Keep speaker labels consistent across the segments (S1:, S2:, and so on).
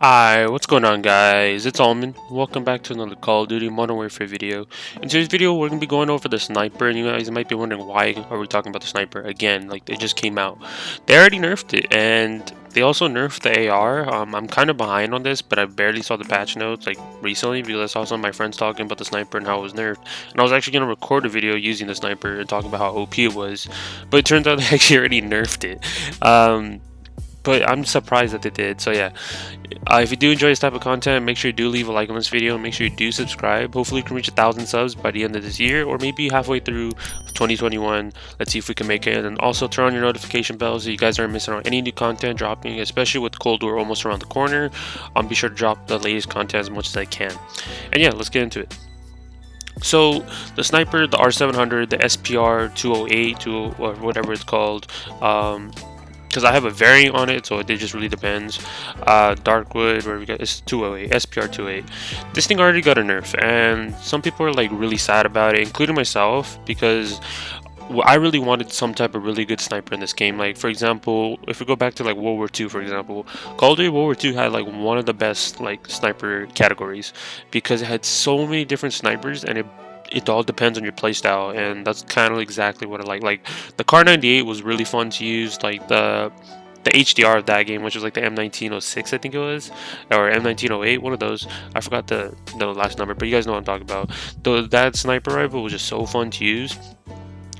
S1: Hi, what's going on guys? It's Almond. Welcome back to another Call of Duty Modern Warfare video. In today's video, we're going to be going over the sniper, and you guys might be wondering why are we talking about the sniper again, like it just came out. They already nerfed it, and they also nerfed the AR. I'm kind of behind on this, but I barely saw the patch notes like recently because I saw some of my friends talking about the sniper and how it was nerfed. And I was actually going to record a video using the sniper and talking about how OP it was, but it turns out they actually already nerfed it. But I'm surprised that they did. So yeah, if you do enjoy this type of content, make sure you do leave a like on this video. Make sure you do subscribe. Hopefully we can reach 1,000 subs by the end of this year, or maybe halfway through 2021. Let's see if we can make it. And also turn on your notification bell so you guys aren't missing out on any new content dropping, especially with Cold War almost around the corner. Be sure to drop the latest content as much as I can. And yeah, let's get into it. So the sniper, the R700, the SPR-208, or whatever it's called, because I have a variant on it, so it just really depends. Darkwood, where we got it's 208, SPR-208. This thing already got a nerf, and some people are like really sad about it, including myself, because I really wanted some type of really good sniper in this game. Like for example, if we go back to like World War II, for example, Call of Duty World War II had like one of the best like sniper categories because it had so many different snipers, and it all depends on your playstyle, and that's kind of exactly what I like. Like the Kar 98 was really fun to use, like the HDR of that game, which was like the M1906, I think it was, or M1908, one of those. I forgot the last number, but you guys know what I'm talking about. That sniper rifle was just so fun to use.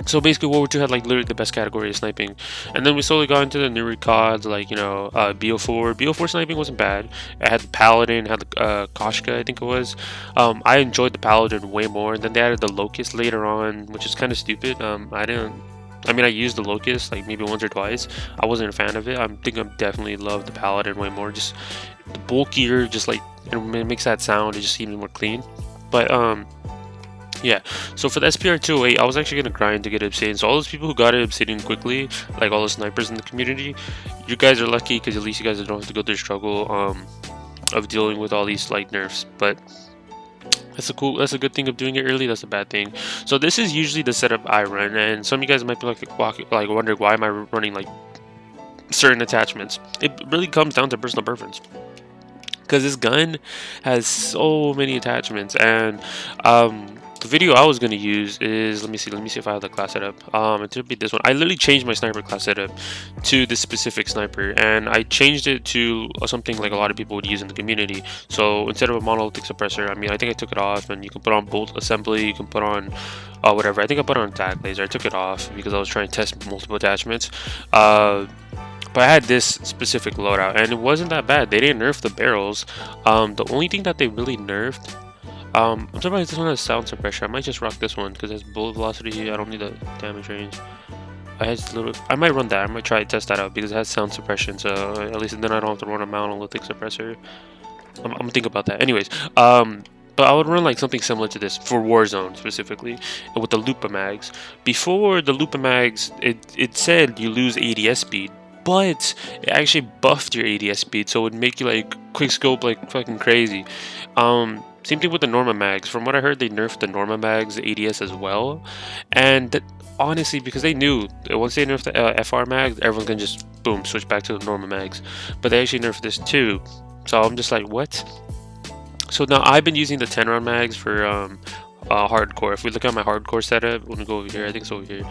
S1: So basically World War II had like literally the best category of sniping, and then we slowly got into the newer CODs, like BO4. BO4 sniping wasn't bad. It had the Paladin, had the Koshka, I think it was. I enjoyed the Paladin way more, and then they added the Locust later on, which is kind of stupid. I used the Locust like maybe once or twice. I wasn't a fan of it. I think I definitely love the Paladin way more. Just the bulkier, just like it makes that sound. It just seems more clean. But yeah, so for the SPR-208, I was actually going to grind to get Obsidian. So all those people who got it Obsidian quickly, like all the snipers in the community, you guys are lucky because at least you guys don't have to go through the struggle of dealing with all these like nerfs. But that's a good thing of doing it early. That's a bad thing. So this is usually the setup I run, and some of you guys might be like wondering why am I running like certain attachments. It really comes down to personal preference, because this gun has so many attachments. And the video I was going to use is, let me see if I have the class setup. It should be this one. I literally changed my sniper class setup to this specific sniper, and I changed it to something like a lot of people would use in the community. So instead of a monolithic suppressor, I think I took it off, and you can put on bolt assembly, you can put on whatever. I think I put on tag laser. I took it off because I was trying to test multiple attachments. But I had this specific loadout, and it wasn't that bad. They didn't nerf the barrels. The only thing that they really nerfed, I'm surprised this one has sound suppression. I might just rock this one because it has bullet velocity. I don't need the damage range. I might run that. I might try to test that out because it has sound suppression. So at least then I don't have to run a monolithic suppressor. I'm gonna think about that. Anyways, but I would run like something similar to this for Warzone specifically, with the Lupa mags. Before the Lupa mags, it said you lose ADS speed, but it actually buffed your ADS speed, so it would make you like quick scope like fucking crazy. Same thing with the Norma mags. From what I heard, they nerfed the Norma mags ADS as well, and honestly, because they knew once they nerfed the FR mags, everyone can just boom switch back to the Norma mags. But they actually nerfed this too, so I'm just like, what? So now I've been using the 10 round mags for hardcore. If we look at my hardcore setup, when we go over here, I think it's over here.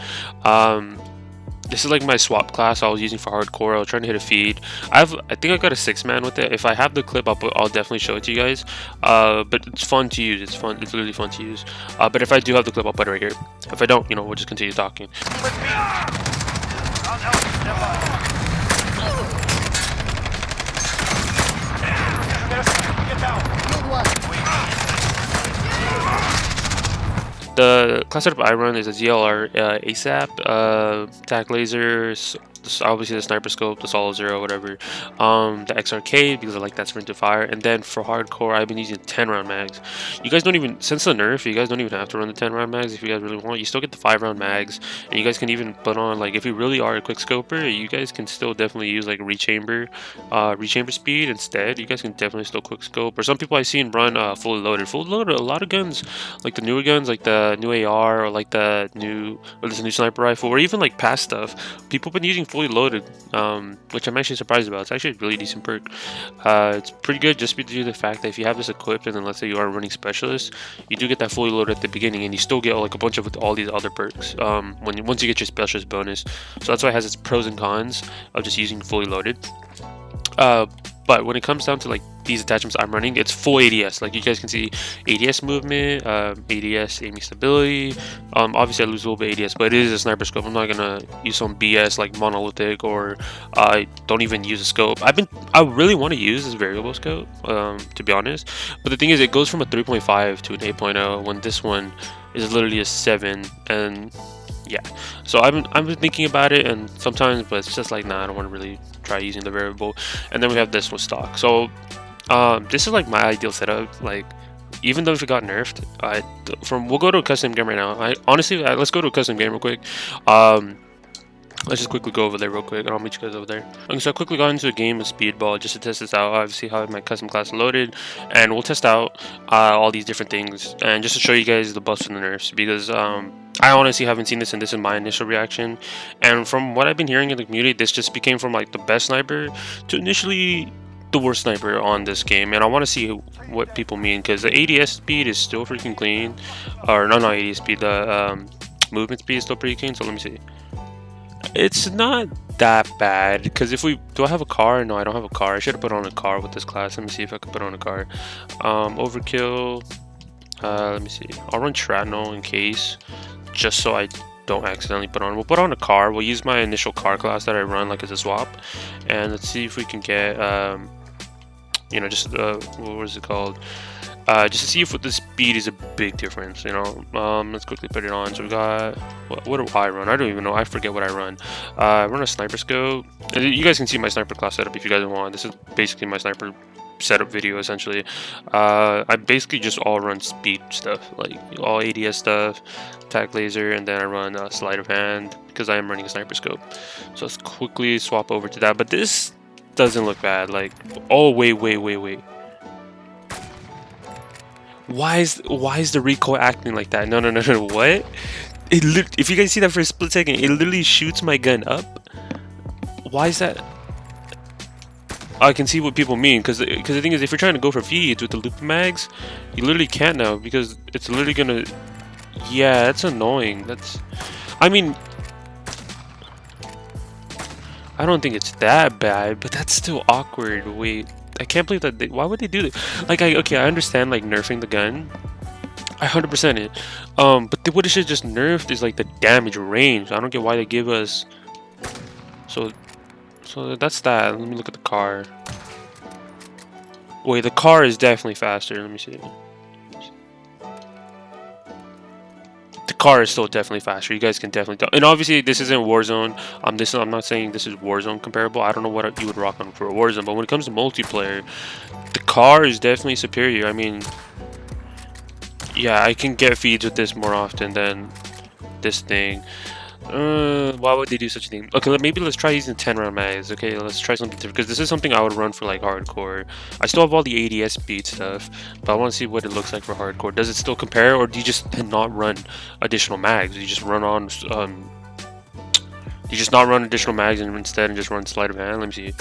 S1: This is like my swap class I was using for hardcore. I was trying to hit a feed. I think I got a 6-man with it. If I have the clip, I'll definitely show it to you guys. But it's fun to use. It's really fun to use. But if I do have the clip, I'll put it right here. If I don't, we'll just continue talking. The class setup I run is a ZLR ASAP, tac laser, obviously the sniper scope, the solid zero, whatever, the XRK because I like that sprint to fire, and then for hardcore I've been using 10 round mags. You guys don't even, since the nerf, you guys don't even have to run the 10 round mags if you guys really want. You still get the 5 round mags, and you guys can even put on, like, if you really are a quick scoper, you guys can still definitely use like rechamber speed instead. You guys can definitely still quick scope, or some people I've seen run fully loaded. A lot of guns, like the newer guns, like the new AR, or like this new sniper rifle, or even like past stuff, people have been using fully loaded, which I'm actually surprised about. It's actually a really decent perk. It's pretty good just due to the fact that if you have this equipped and then let's say you are running specialist, you do get that fully loaded at the beginning, and you still get like a bunch of all these other perks once you get your specialist bonus. So that's why it has its pros and cons of just using fully loaded. But when it comes down to like these attachments I'm running, it's full ADS. Like you guys can see, ADS movement, ADS aiming stability. Obviously I lose a little bit ADS, but it is a sniper scope. I'm not gonna use some BS like monolithic, or I don't even use a scope. I really want to use this variable scope, to be honest. But the thing is, it goes from a 3.5 to an 8.0 when this one is literally a 7. And yeah, so I've been thinking about it, and sometimes, but it's just like, nah, I don't want to really try using the variable. And then we have this with stock. So this is like my ideal setup. Like, even though if it got nerfed, we'll go to a custom game right now. Let's go to a custom game real quick. Let's just quickly go over there real quick, and I'll meet you guys over there. Okay, so I quickly got into a game of Speedball just to test this out. Obviously, how my custom class loaded, and we'll test out all these different things, and just to show you guys the buffs and the nerfs, because I honestly haven't seen this, and this is my initial reaction. And from what I've been hearing in the community, this just became from like the best sniper to initially the worst sniper on this game. And I want to see what people mean, because the ADS speed is still freaking clean, or no, not ADS speed, the movement speed is still pretty clean. So let me see. It's not that bad, because do I have a car? No, I don't have a car. I should have put on a car with this class. Let me see if I can put on a car. Overkill. Let me see. I'll run shrapnel in case, just so I don't accidentally put on. We'll put on a car. We'll use my initial car class that I run like as a swap, and let's see if we can get just what was it called? Just to see if the speed is a big difference, let's quickly put it on. So we got, what do I run? I don't even know. I forget what I run. I run a sniper scope. You guys can see my sniper class setup if you guys want. This is basically my sniper setup video essentially. I basically just all run speed stuff, like all ADS stuff, attack laser, and then I run sleight of hand because I am running a sniper scope. So let's quickly swap over to that. But this doesn't look bad. Like, oh wait. Why is the recoil acting like that? No. What? If you guys see that for a split second, it literally shoots my gun up. Why is that? I can see what people mean, because the thing is, if you're trying to go for feeds with the loop mags, you literally can't now, because it's literally gonna. Yeah, that's annoying. I mean, I don't think it's that bad, but that's still awkward. Wait. I can't believe that. Why would they do that? Like, I understand like nerfing the gun. I 100% it. But what it should just nerfed is like the damage range. I don't get why they give us. So that's that. Let me look at the car. Wait, the car is definitely faster. Let me see. The car is still definitely faster. You guys can definitely tell. And obviously, this isn't Warzone. I'm not saying this is Warzone comparable. I don't know what you would rock on for a Warzone, but when it comes to multiplayer, the car is definitely superior. I mean, yeah, I can get feeds with this more often than this thing. Why would they do such a thing? Okay, maybe let's try using 10-round mags. Okay, let's try something different, because this is something I would run for like hardcore. I still have all the ADS speed stuff, but I want to see what it looks like for hardcore. Does it still compare, or do you just not run additional mags? You just run on you just not run additional mags and instead just run sleight of hand? Let me see.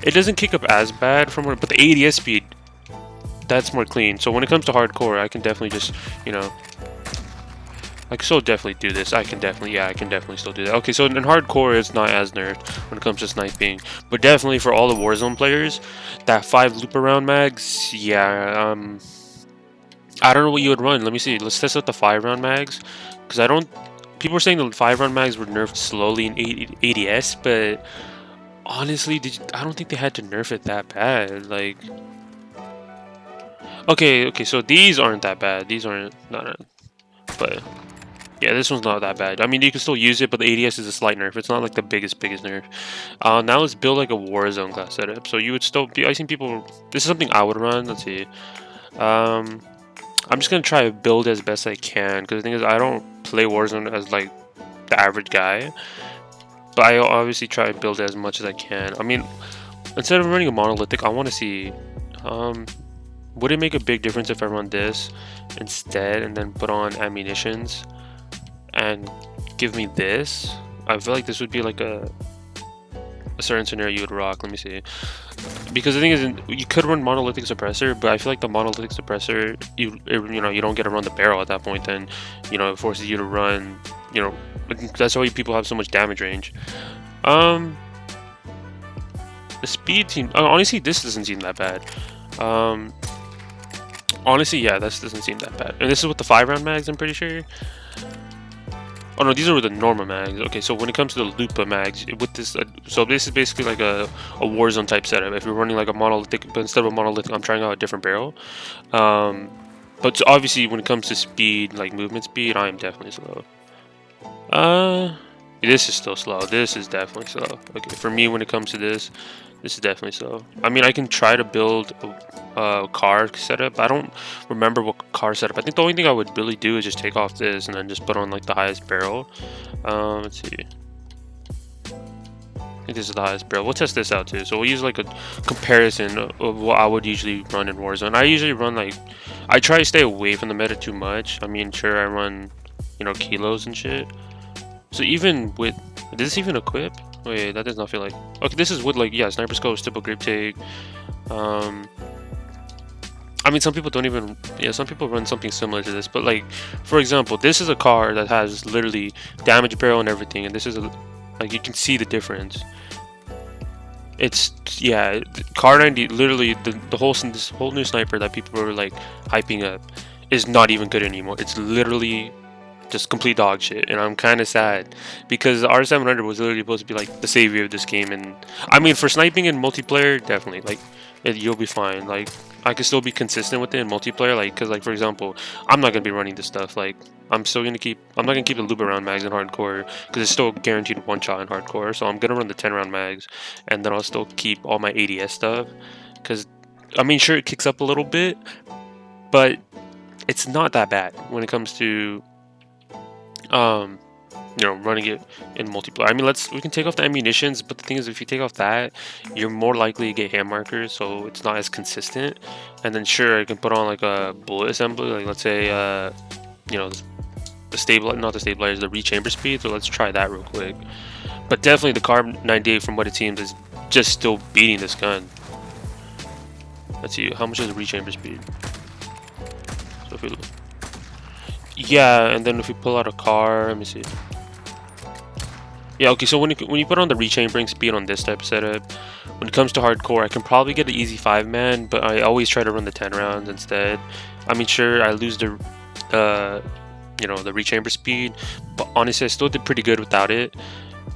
S1: It doesn't kick up as bad but the ADS speed, that's more clean. So when it comes to hardcore, I can definitely just, I can still definitely do this. I can definitely still do that. Okay, so in hardcore, it's not as nerfed when it comes to sniping, but definitely for all the Warzone players, that 5 loop around mags, yeah. I don't know what you would run. Let me see. Let's test out the 5-round mags, because people are saying the 5-round mags were nerfed slowly in ADS, but honestly, I don't think they had to nerf it that bad. Like, okay, so these aren't that bad. These aren't, no, but. Yeah, this one's not that bad. I mean, you can still use it, but the ADS is a slight nerf. It's not like the biggest nerf. Now let's build like a Warzone class setup. So you would still be. I've seen people. This is something I would run. Let's see. I'm just gonna try to build as best I can, because the thing is, I don't play Warzone as like the average guy, but I obviously try to build as much as I can. I mean, instead of running a monolithic, I want to see. Would it make a big difference if I run this instead and then put on ammunitions and give me this? I feel like this would be like a certain scenario you would rock. Let me see. Because the thing is, you could run monolithic suppressor, but I feel like the monolithic suppressor, you know, you don't get to run the barrel at that point. Then, you know, it forces you to run. You know, that's why people have so much damage range. The speed team. Honestly, this doesn't seem that bad. Honestly, yeah, this doesn't seem that bad. And this is with the 5-round mags, I'm pretty sure. Oh no, these are with the normal mags. Okay, so when it comes to the Lupa mags, with this, so this is basically like a warzone type setup. If you're running like a monolithic, but instead of a monolithic, I'm trying out a different barrel. But obviously when it comes to speed, like movement speed, I am definitely slow. This is still slow. This is definitely slow. Okay, for me when it comes to this is definitely slow. I mean, I can try to build a car setup. I don't remember what car setup. I think the only thing I would really do is just take off this and then just put on like the highest barrel. Let's see. I think this is the highest barrel. We'll test this out too. So we'll use like a comparison of what I would usually run in Warzone. I usually run like, I try to stay away from the meta too much. I mean, sure, I run, you know, kilos and shit. So even with, does this even equip? Wait, that does not feel like. Okay, this is with like, yeah, sniper scope, stipple grip take. I mean, some people don't even, yeah, some people run something similar to this, but like, for example, this is a car that has literally damage barrel and everything, and this is a, like, you can see the difference. It's, yeah, car 90, literally the whole, this whole new sniper that people were like hyping up is not even good anymore. It's literally just complete dog shit, and I'm kind of sad because the R700 was literally supposed to be like the savior of this game. And I mean, for sniping in multiplayer, definitely, like, you'll be fine. Like, I can still be consistent with it in multiplayer, like, because, like, for example, I'm not gonna be running this stuff. Like, I'm not gonna keep the loop around mags in hardcore because it's still guaranteed one shot in hardcore. So I'm gonna run the 10-round mags, and then I'll still keep all my ADS stuff because, I mean, sure, it kicks up a little bit, but it's not that bad when it comes to you know, running it in multiplayer. I mean, we can take off the ammunitions, but the thing is, if you take off that, you're more likely to get hand markers, so it's not as consistent. And then sure, I can put on like a bullet assembly, like let's say you know, not the stabilizers, the rechamber speed. So let's try that real quick. But definitely the Car 98, from what it seems, is just still beating this gun. Let's see, how much is the rechamber speed? So if we look, yeah, and then if we pull out a car, let me see. Yeah, okay, so when you put on the rechambering speed on this type of setup, when it comes to hardcore, I can probably get the easy 5-man, but I always try to run the 10 rounds instead. I mean, sure, I lose the you know, the rechamber speed, but honestly, I still did pretty good without it.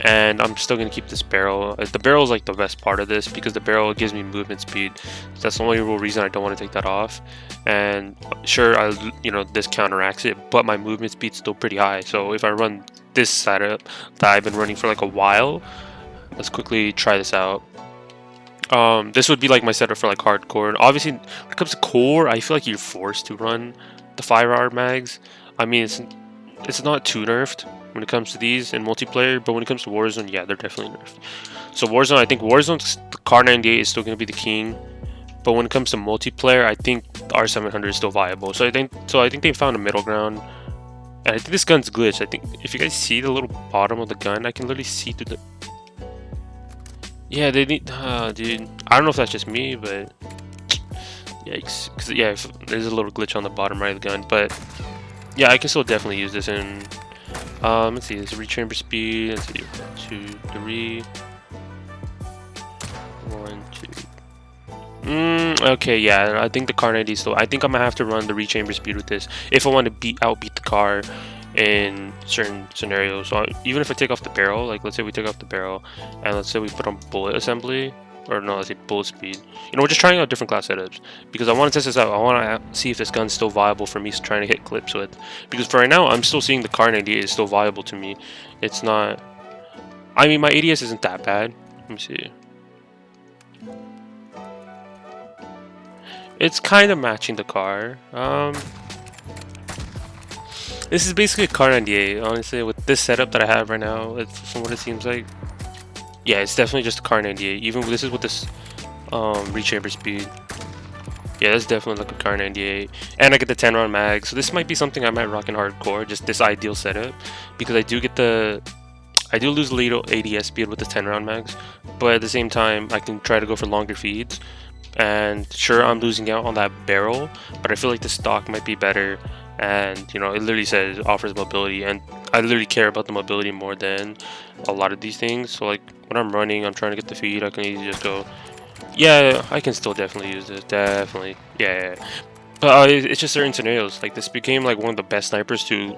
S1: And I'm still gonna keep this barrel. The barrel is like the best part of this because the barrel gives me movement speed. That's the only real reason I don't want to take that off. And sure, you know, this counteracts it, but my movement speed's still pretty high. So if I run this setup that I've been running for like a while, let's quickly try this out. This would be like my setup for like hardcore. And obviously, when it comes to core, I feel like you're forced to run the 5-hour mags. I mean, it's not too nerfed when it comes to these in multiplayer, but when it comes to Warzone, yeah, they're definitely nerfed. So Warzone, I think Warzone's the Car 98 is still going to be the king, but when it comes to multiplayer, I think the R700 is still viable. So I think they found a middle ground, and I think this gun's glitched. I think if you guys see the little bottom of the gun, I can literally see through the. Yeah, they need, dude. I don't know if that's just me, but yikes. Cause yeah, there's a little glitch on the bottom right of the gun, but yeah, I can still definitely use this in. Let's see, this rechamber speed. Let's see, 1, 2, 3. 1, 2. Okay, yeah, I think the Car 90 still. I think I'm gonna have to run the rechamber speed with this if I want to outbeat the car in certain scenarios. So even if I take off the barrel, like let's say we take off the barrel, and let's say we put on bullet assembly, or no, let's say bullet speed. You know, we're just trying out different class setups because I want to test this out. I want to see if this gun's still viable for me trying to hit clips with. Because for right now, I'm still seeing the Car 98 is still viable to me. It's not. I mean, my ADS isn't that bad. Let me see. It's kind of matching the car. This is basically a Car 98, honestly, with this setup that I have right now, from what it seems like. Yeah, it's definitely just a Car 98. Even this is with this rechamber speed. Yeah, that's definitely like a Car 98. And I get the 10-round mag, so this might be something I might rock in hardcore, just this ideal setup. Because I do get the I do lose a little ADS speed with the 10 round mags, but at the same time I can try to go for longer feeds. And sure, I'm losing out on that barrel, but I feel like the stock might be better. And you know, it literally says it offers mobility, and I literally care about the mobility more than a lot of these things. So like when I'm running, I'm trying to get the feed, I can easily just go, yeah, I can still definitely use this, definitely, yeah. But it's just certain scenarios. Like this became like one of the best snipers to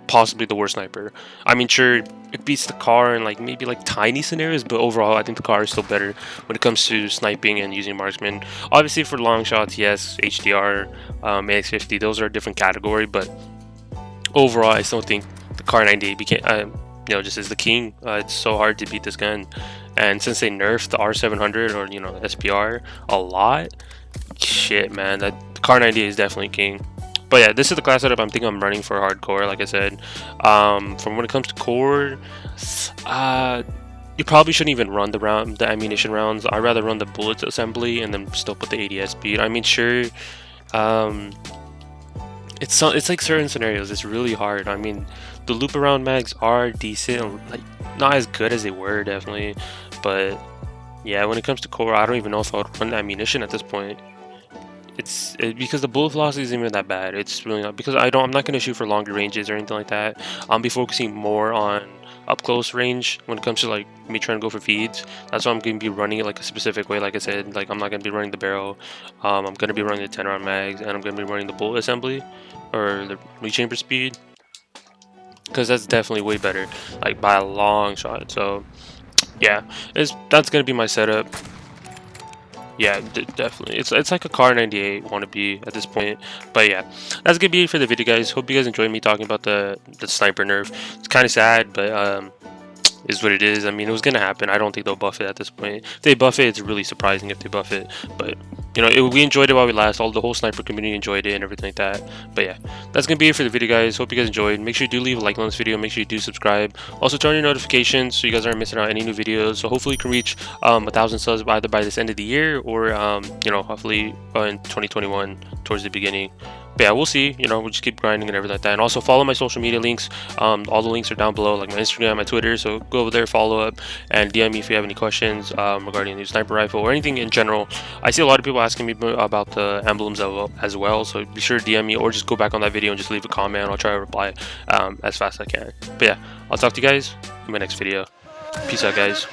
S1: possibly the worst sniper. I mean, sure, it beats the car in like maybe like tiny scenarios, but overall, I think the car is still better when it comes to sniping and using marksman. Obviously, for long shots, yes, HDR, AX50, those are a different category, but overall, I still think the Car 98 became, you know, just is the king. It's so hard to beat this gun, and since they nerfed the R700 or you know SPR a lot, shit, man, that Car 98 is definitely king. But yeah, this is the class setup I'm thinking I'm running for hardcore. Like I said, from when it comes to core, you probably shouldn't even run the ammunition rounds. I'd rather run the bullets assembly and then still put the ADS speed. I mean, sure, it's like certain scenarios. It's really hard. I mean, the loop around mags are decent, like not as good as they were definitely, but yeah, when it comes to core, I don't even know if I would run ammunition at this point. Because the bullet velocity isn't even that bad. It's really not, because I'm not gonna shoot for longer ranges or anything like that. I'll be focusing more on up close range when it comes to like me trying to go for feeds. That's why I'm gonna be running it like a specific way. Like I said, like I'm not gonna be running the barrel. I'm gonna be running the 10 round mags, and I'm gonna be running the bullet assembly or the rechamber speed, because that's definitely way better, like by a long shot. So yeah, that's gonna be my setup. Yeah, definitely. It's like a Car 98 wannabe at this point. But yeah, that's gonna be it for the video, guys. Hope you guys enjoyed me talking about the sniper nerf. It's kind of sad, but is what it is. I mean, it was gonna happen. I don't think they'll buff it at this point. If they buff it, it's really surprising if they buff it. But you know, we enjoyed it while we last. All the whole sniper community enjoyed it and everything like that. But yeah, that's gonna be it for the video, guys. Hope you guys enjoyed. Make sure you do leave a like on this video. Make sure you do subscribe. Also turn on your notifications so you guys aren't missing out on any new videos. So hopefully you can reach 1,000 subs either by this end of the year or you know, hopefully in 2021 towards the beginning. But yeah, we'll see. You know, we'll just keep grinding and everything like that. And also follow my social media links. All the links are down below, like my Instagram, my Twitter. So go over there, follow up, and DM me if you have any questions regarding the new sniper rifle or anything in general. I see a lot of people asking me about the emblems as well. So be sure to DM me or just go back on that video and just leave a comment. I'll try to reply as fast as I can. But yeah, I'll talk to you guys in my next video. Peace out, guys.